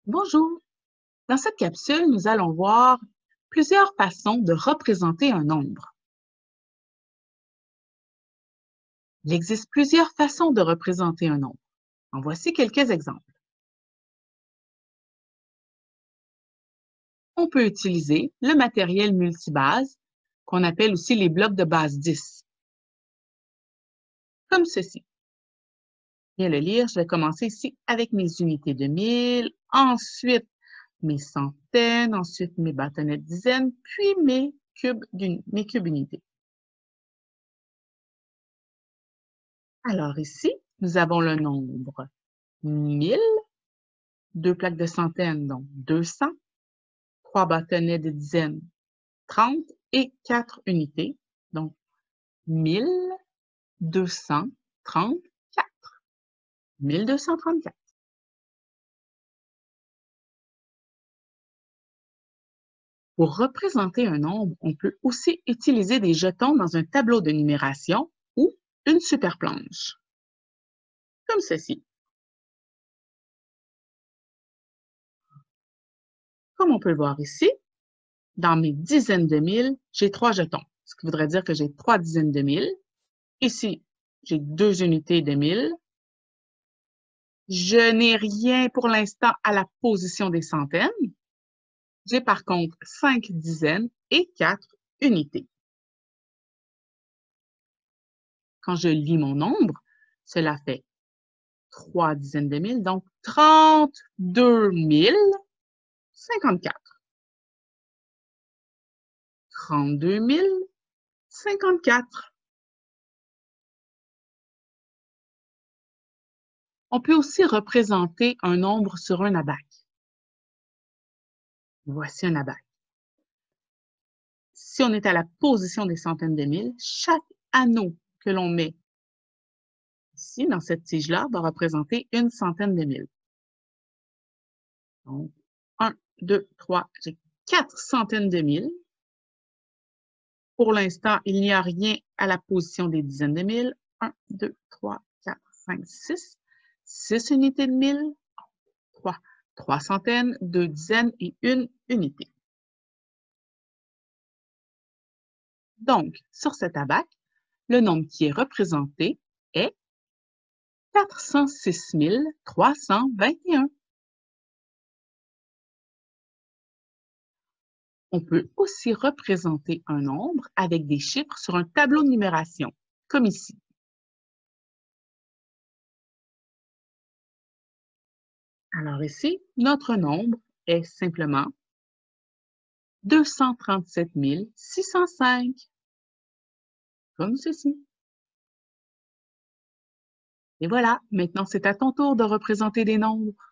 Bonjour! Dans cette capsule, nous allons voir plusieurs façons de représenter un nombre. Il existe plusieurs façons de représenter un nombre. En voici quelques exemples. On peut utiliser le matériel multibase, qu'on appelle aussi les blocs de base 10, comme ceci. Bien le lire, je vais commencer ici avec mes unités de 1000, ensuite mes centaines, ensuite mes bâtonnets de dizaines, puis mes cubes unités. Alors ici, nous avons le nombre 1000, deux plaques de centaines, donc 200, trois bâtonnets de dizaines, 30 et 4 unités, donc 1234. 1234. Pour représenter un nombre, on peut aussi utiliser des jetons dans un tableau de numération ou une superplanche, comme ceci. Comme on peut le voir ici, dans mes dizaines de mille, j'ai 3 jetons, ce qui voudrait dire que j'ai 3 dizaines de mille. Ici, j'ai 2 unités de 1000. Je n'ai rien pour l'instant à la position des centaines. J'ai par contre 5 dizaines et 4 unités. Quand je lis mon nombre, cela fait 3 dizaines de mille, donc 32 054. 32 054. On peut aussi représenter un nombre sur un abaque. Voici un abaque. Si on est à la position des centaines de mille, chaque anneau que l'on met ici, dans cette tige-là, va représenter une centaine de mille. Donc, 1, 2, 3, j'ai 4 centaines de mille. Pour l'instant, il n'y a rien à la position des dizaines de mille. 1, 2, 3, 4, 5, 6. 6 unités de mille. 3 centaines, 2 dizaines et 1 unité. Donc, sur cet abaque, le nombre qui est représenté est 406 321. On peut aussi représenter un nombre avec des chiffres sur un tableau de numération, comme ici. Alors ici, notre nombre est simplement 237 605, comme ceci. Et voilà, maintenant c'est à ton tour de représenter des nombres.